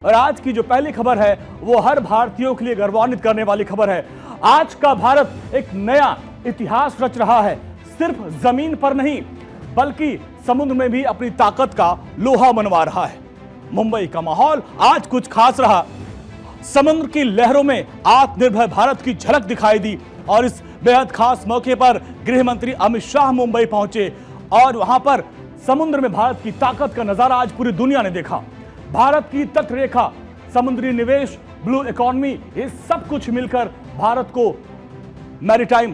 और आज की जो पहली खबर है वो हर भारतीयों के लिए गौरवान्वित करने वाली खबर है। आज का भारत एक नया इतिहास रच रहा है। सिर्फ जमीन पर नहीं बल्कि समुद्र में भी अपनी ताकत का लोहा मनवा रहा है। मुंबई का माहौल आज कुछ खास रहा। समुद्र की लहरों में आत्मनिर्भर भारत की झलक दिखाई दी और इस बेहद खास मौके पर गृह मंत्री अमित शाह मुंबई पहुंचे और वहां पर समुद्र में भारत की ताकत का नजारा आज पूरी दुनिया ने देखा। भारत की तट रेखा, समुद्री निवेश, ब्लू इकोनॉमी, ये सब कुछ मिलकर भारत को मैरीटाइम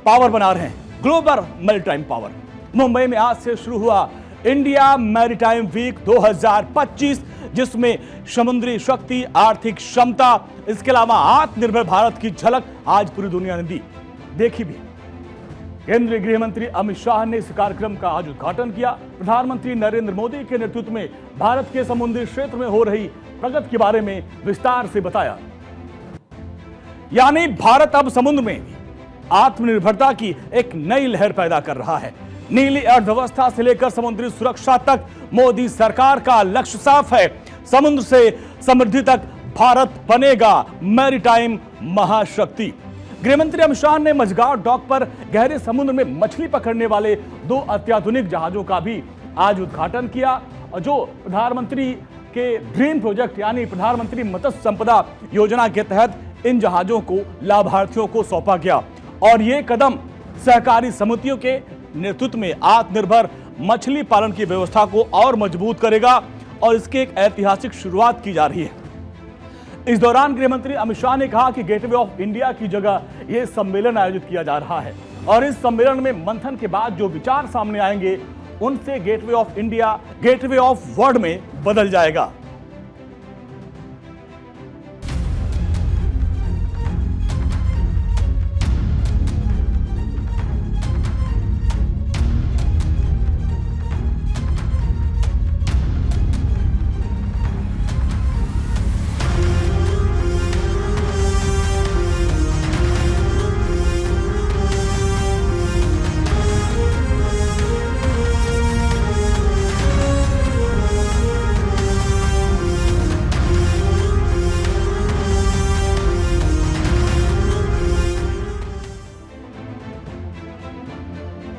पावर बना रहे हैं, ग्लोबल मैरीटाइम पावर। मुंबई में आज से शुरू हुआ इंडिया मैरीटाइम वीक 2025, जिसमें समुद्री शक्ति, आर्थिक क्षमता, इसके अलावा आत्मनिर्भर भारत की झलक आज पूरी दुनिया ने देखी भी। केंद्रीय गृह मंत्री अमित शाह ने इस कार्यक्रम का आज उद्घाटन किया। प्रधानमंत्री नरेंद्र मोदी के नेतृत्व में भारत के समुद्री क्षेत्र में हो रही प्रगति के बारे में विस्तार से बताया। यानी भारत अब समुद्र में आत्मनिर्भरता की एक नई लहर पैदा कर रहा है। नीली अर्थव्यवस्था से लेकर समुद्री सुरक्षा तक मोदी सरकार का लक्ष्य साफ है। समुद्र से समृद्धि तक भारत बनेगा मैरीटाइम महाशक्ति। गृहमंत्री अमित शाह ने मझगांव डॉक पर गहरे समुद्र में मछली पकड़ने वाले 2 अत्याधुनिक जहाजों का भी आज उद्घाटन किया, और जो प्रधानमंत्री के ड्रीम प्रोजेक्ट यानी प्रधानमंत्री मत्स्य संपदा योजना के तहत इन जहाजों को लाभार्थियों को सौंपा गया। और ये कदम सहकारी समितियों के नेतृत्व में आत्मनिर्भर मछली पालन की व्यवस्था को और मजबूत करेगा और इसकी एक ऐतिहासिक शुरुआत की जा रही है। इस दौरान गृहमंत्री अमित शाह ने कहा कि गेटवे ऑफ इंडिया की जगह यह सम्मेलन आयोजित किया जा रहा है और इस सम्मेलन में मंथन के बाद जो विचार सामने आएंगे उनसे gateway of India gateway of world में बदल जाएगा।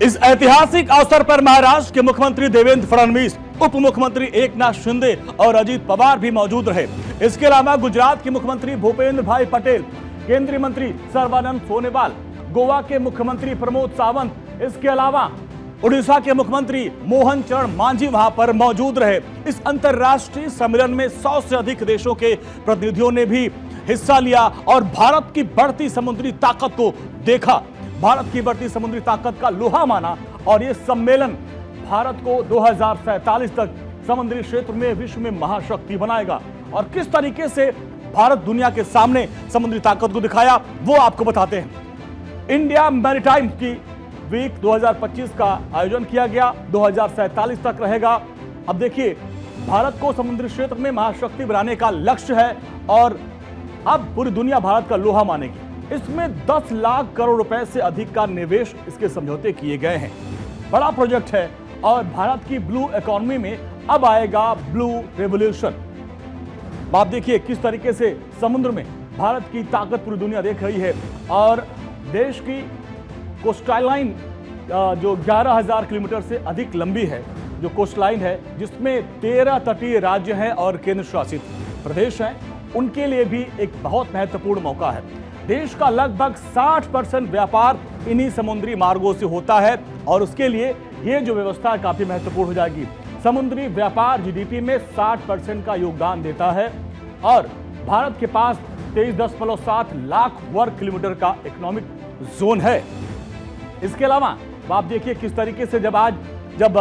इस ऐतिहासिक अवसर पर महाराष्ट्र के मुख्यमंत्री देवेंद्र फडणवीस, उप मुख्यमंत्री एकनाथ शिंदे और अजीत पवार भी मौजूद रहे। इसके अलावा गुजरात के मुख्यमंत्री भूपेंद्र भाई पटेल, केंद्रीय मंत्री सर्बानंद सोनोवाल, गोवा के मुख्यमंत्री प्रमोद सावंत, इसके अलावा उड़ीसा के मुख्यमंत्री मोहन चरण मांझी वहां पर मौजूद रहे। इस अंतर्राष्ट्रीय सम्मेलन में 100 से अधिक देशों के प्रतिनिधियों ने भी हिस्सा लिया और भारत की बढ़ती समुद्री ताकत को देखा, भारत की बढ़ती समुद्री ताकत का लोहा माना। और यह सम्मेलन भारत को 2047 तक समुद्री क्षेत्र में विश्व में महाशक्ति बनाएगा। और किस तरीके से भारत दुनिया के सामने समुद्री ताकत को दिखाया वो आपको बताते हैं। इंडिया मैरीटाइम की वीक 2025 का आयोजन किया गया, 2047 तक रहेगा। अब देखिए, भारत को समुद्री क्षेत्र में महाशक्ति बनाने का लक्ष्य है और अब पूरी दुनिया भारत का लोहा मानेगी। इसमें 10 लाख करोड़ रुपए से अधिक का निवेश इसके समझौते किए गए हैं। बड़ा प्रोजेक्ट है और भारत की ब्लू इकोनॉमी में अब आएगा ब्लू रेवोल्यूशन। आप देखिए किस तरीके से समुद्र में भारत की ताकत पूरी दुनिया देख रही है और देश की कोस्टल लाइन जो 11,000 किलोमीटर से अधिक लंबी है, जो कोस्ट लाइन है, जिसमें 13 तटीय राज्य हैं और केंद्र शासित प्रदेश हैं, उनके लिए भी एक बहुत महत्वपूर्ण मौका है। देश का लगभग 60% व्यापार इन्हीं समुद्री मार्गों से होता है और उसके लिए ये जो व्यवस्था काफी महत्वपूर्ण हो जाएगी। समुद्री व्यापार जीडीपी में 60% का योगदान देता है और भारत के पास 23.7 लाख वर्ग किलोमीटर का इकोनॉमिक जोन है। इसके अलावा आप देखिए किस तरीके से जब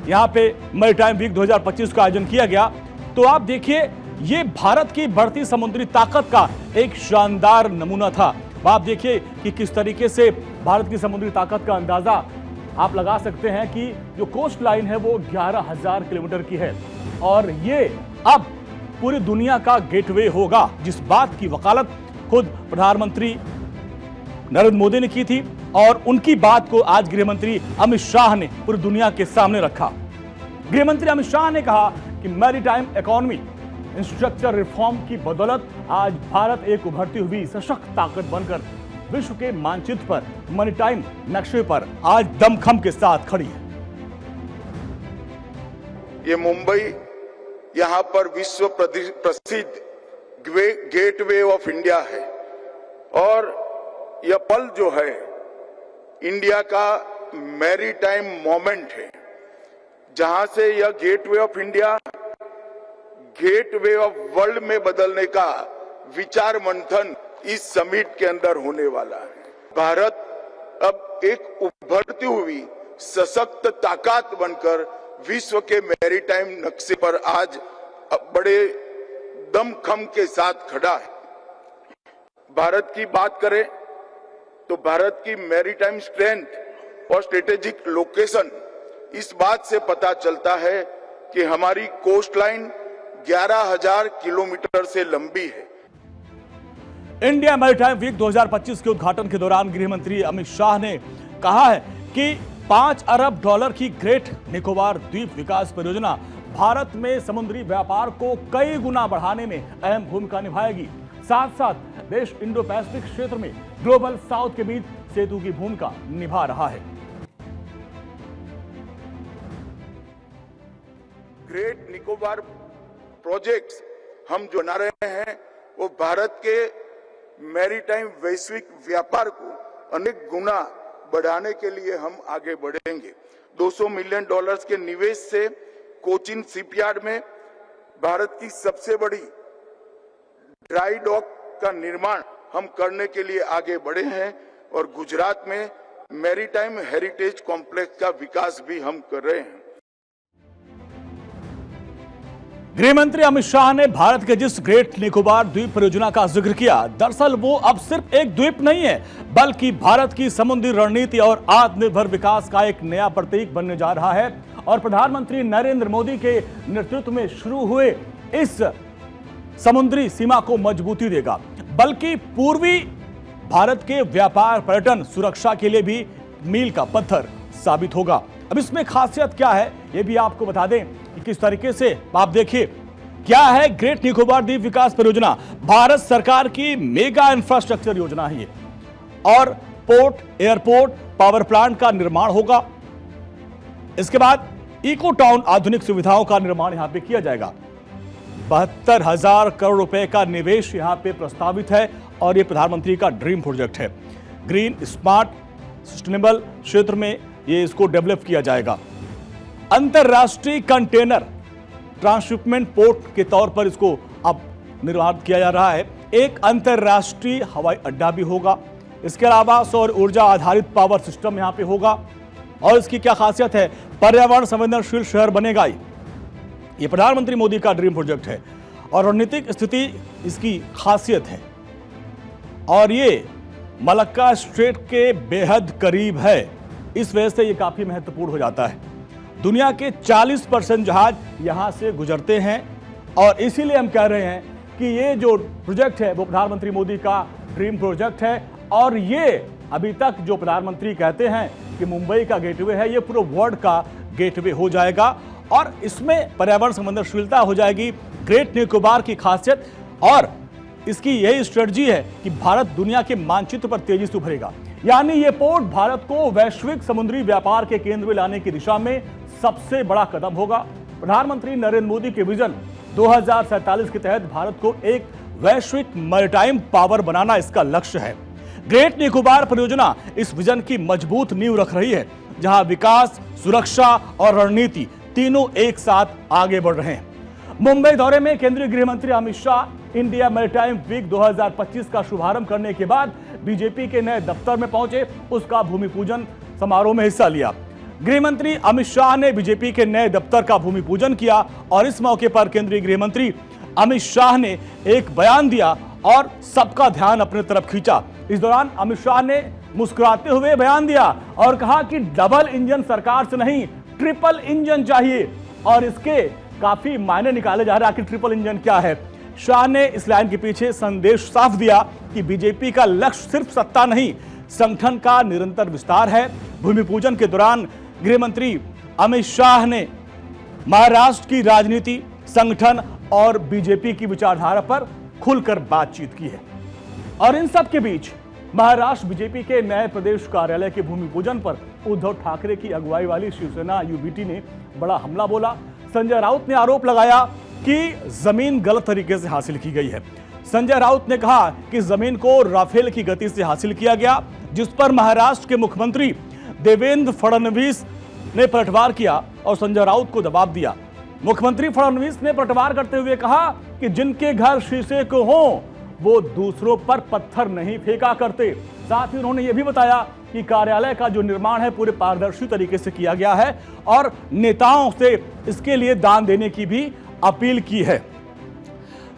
यहाँ पे मैरीटाइम वीक 2025 का आयोजन किया गया तो आप देखिए ये भारत की बढ़ती समुद्री ताकत का एक शानदार नमूना था। आप देखिए कि किस तरीके से भारत की समुद्री ताकत का अंदाजा आप लगा सकते हैं कि जो कोस्ट लाइन है वो 11,000 किलोमीटर की है और ये अब पूरी दुनिया का गेटवे होगा, जिस बात की वकालत खुद प्रधानमंत्री नरेंद्र मोदी ने की थी और उनकी बात को आज गृहमंत्री अमित शाह ने पूरी दुनिया के सामने रखा। गृहमंत्री अमित शाह ने कहा कि मैरीटाइम इकोनॉमी इंफ्रास्ट्रक्चर रिफॉर्म की बदौलत आज भारत एक उभरती हुई सशक्त ताकत बनकर विश्व के मानचित्र पर, मैरीटाइम नक्शे पर आज दमखम के साथ खड़ी है। ये मुंबई यहाँ पर विश्व प्रसिद्ध गेटवे ऑफ इंडिया है और यह पल जो है इंडिया का मैरीटाइम मोमेंट है, जहां से यह gateway of India gateway of world में बदलने का विचार मंथन इस समिट के अंदर होने वाला है। भारत अब एक उभरती हुई सशक्त ताकत बनकर विश्व के मैरीटाइम नक्शे पर आज बड़े दमखम के साथ खड़ा है। भारत की बात करें तो भारत की मैरीटाइम स्ट्रेंथ और स्ट्रेटेजिक लोकेशन इस बात से पता चलता है कि हमारी कोस्ट लाइन 11,000 किलोमीटर से लंबी है। इंडिया मैरीटाइम वीक 2025 के उद्घाटन के दौरान गृह मंत्री अमित शाह ने कहा है कि $5 अरब की ग्रेट निकोबार द्वीप विकास परियोजना भारत में समुद्री व्यापार को कई गुना बढ़ाने में अहम भूमिका निभाएगी। साथ साथ देश इंडो पैसिफिक क्षेत्र में ग्लोबल साउथ के बीच सेतु की भूमिका निभा रहा है। ग्रेट निकोबार प्रोजेक्ट्स हम जो बना रहे हैं वो भारत के मैरीटाइम वैश्विक व्यापार को अनेक गुना बढ़ाने के लिए हम आगे बढ़ेंगे। $200 मिलियन के निवेश से कोचिन शिपयार्ड में भारत की सबसे बड़ी ड्राई डॉक का निर्माण हम करने के लिए आगे बढ़े हैं और गुजरात में मैरीटाइम हेरिटेज कॉम्प्लेक्स का विकास भी हम कर रहे हैं। गृह मंत्री अमित शाह ने भारत के जिस ग्रेट निकोबार द्वीप परियोजना का जिक्र किया, दरअसल वो अब सिर्फ एक द्वीप नहीं है बल्कि भारत की समुद्री रणनीति और आत्मनिर्भर विकास का एक नया प्रतीक बनने जा रहा है और प्रधानमंत्री नरेंद्र मोदी के नेतृत्व में शुरू हुए इस समुद्री सीमा को मजबूती देगा, बल्कि पूर्वी भारत के व्यापार, पर्यटन, सुरक्षा के लिए भी मील का पत्थर साबित होगा। अब इसमें खासियत क्या है ये भी आपको बता दें कि किस तरीके से आप देखिए क्या है ग्रेट निकोबार द्वीप विकास परियोजना। भारत सरकार की मेगा इंफ्रास्ट्रक्चर योजना है ये और पोर्ट, एयरपोर्ट, पावर प्लांट का निर्माण होगा। इसके बाद इको टाउन आधुनिक सुविधाओं का निर्माण यहां पे किया जाएगा। 72,000 करोड़ रुपए का निवेश यहां पे प्रस्तावित है और यह प्रधानमंत्री का ड्रीम प्रोजेक्ट है। ग्रीन, स्मार्ट, सस्टेनेबल क्षेत्र में ये इसको डेवलप किया जाएगा। अंतरराष्ट्रीय कंटेनर ट्रांसशिपमेंट पोर्ट के तौर पर इसको अब निर्माण किया जा रहा है। एक अंतरराष्ट्रीय हवाई अड्डा भी होगा। इसके अलावा सौर ऊर्जा आधारित पावर सिस्टम यहां पे होगा और इसकी क्या खासियत है, पर्यावरण संवेदनशील शहर बनेगा। ये प्रधानमंत्री मोदी का ड्रीम प्रोजेक्ट है और रणनीतिक स्थिति इसकी खासियत है और ये मलक्का स्ट्रेट के बेहद करीब है। इस वजह से ये काफी महत्वपूर्ण हो जाता है। दुनिया के 40% जहाज यहां से गुजरते हैं और इसीलिए हम कह रहे हैं कि ये जो प्रोजेक्ट है वो प्रधानमंत्री मोदी का ड्रीम प्रोजेक्ट है और ये अभी तक जो प्रधानमंत्री कहते हैं कि मुंबई का गेटवे है, ये पूरे वर्ल्ड का गेटवे हो जाएगा और इसमें पर्यावरण संवेदनशीलता हो जाएगी। ग्रेट निकोबार की खासियत और इसकी यही स्ट्रेटजी है कि भारत दुनिया के मानचित्र पर तेजी से उभरेगा, यानी ये पोर्ट भारत को वैश्विक समुद्री व्यापार के केंद्र में लाने की दिशा में सबसे बड़ा कदम होगा। प्रधानमंत्री नरेंद्र मोदी के विजन 2047 के तहत भारत को एक वैश्विक मैरीटाइम पावर बनाना इसका लक्ष्य है। ग्रेट निकोबार परियोजना इस विजन की मजबूत नींव रख रही है, जहां विकास, सुरक्षा और रणनीति तीनों एक साथ आगे बढ़ रहे हैं। मुंबई दौरे में केंद्रीय गृह मंत्री Amit Shah India maritime week 2025 का शुभारंभ करने के बाद बीजेपी के नए दफ्तर में पहुंचे, उसका भूमि पूजन समारोह में हिस्सा लिया। गृह मंत्री अमित शाह ने बीजेपी के नए दफ्तर का भूमि पूजन किया और इस मौके पर केंद्रीय गृह मंत्री अमित शाह ने एक बयान दिया और सबका ध्यान अपने तरफ खींचा। इस दौरान अमित शाह ने मुस्कुराते हुए बयान दिया और कहा कि डबल इंजन सरकार से नहीं, ट्रिपल इंजन चाहिए और इसके काफी मायने निकाले जा रहे हैं। आखिर ट्रिपल इंजन क्या है? शाह ने इस लाइन के पीछे संदेश साफ दिया कि बीजेपी का लक्ष्य सिर्फ सत्ता नहीं, संगठन का निरंतर विस्तार है। भूमि पूजन के दौरान गृह मंत्री अमित शाह ने महाराष्ट्र की राजनीति, संगठन और बीजेपी की विचारधारा पर खुलकर बातचीत की है। और इन सब के बीच महाराष्ट्र बीजेपी के नए प्रदेश कार्यालय के भूमि पूजन पर उद्धव ठाकरे की अगुवाई वाली शिवसेना यूबीटी ने बड़ा हमला बोला। संजय राउत ने आरोप लगाया कि जमीन गलत तरीके से हासिल की गई है। संजय राउत ने कहा कि जमीन को राफेल की गति से हासिल किया गया, जिस पर महाराष्ट्र के मुख्यमंत्री देवेंद्र फडणवीस ने पलटवार किया और संजय राउत को दबाव दिया। मुख्यमंत्री फडणवीस ने पलटवार करते हुए कहा कि जिनके घर शीशे के हों वो दूसरों पर पत्थर नहीं फेंका करते। साथ ही उन्होंने यह भी बताया कि कार्यालय का जो निर्माण है पूरे पारदर्शी तरीके से किया गया है और नेताओं से इसके लिए दान देने की भी अपील की है।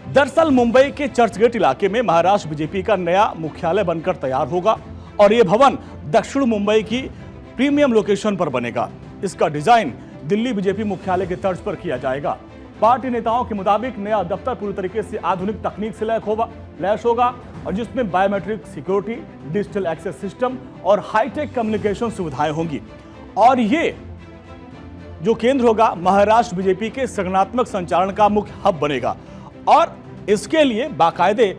दरअसल मुंबई के चर्चगेट इलाके में महाराष्ट्र बीजेपी का नया मुख्यालय बनकर तैयार होगा और यह भवन दक्षिण मुंबई की प्रीमियम लोकेशन पर बनेगा। इसका डिजाइन दिल्ली बीजेपी मुख्यालय के तर्ज पर किया जाएगा। पार्टी नेताओं के मुताबिक नया दफ्तर पूरी तरीके से आधुनिक तकनीक से लैस होगा और जिसमें biometric security, digital access system और हाईटेक कम्युनिकेशन सुविधाएं होंगी। और ये जो केंद्र होगा महाराष्ट्र बीजेपी के संगठनात्मक संचालन का मुख्य हब बनेगा और इसके लिए बाकायदे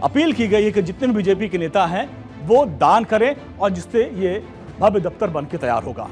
अपील की गई है कि जितने भी बीजेपी के नेता हैं वो दान करें और जिससे ये भव्य दफ्तर बनकर तैयार होगा।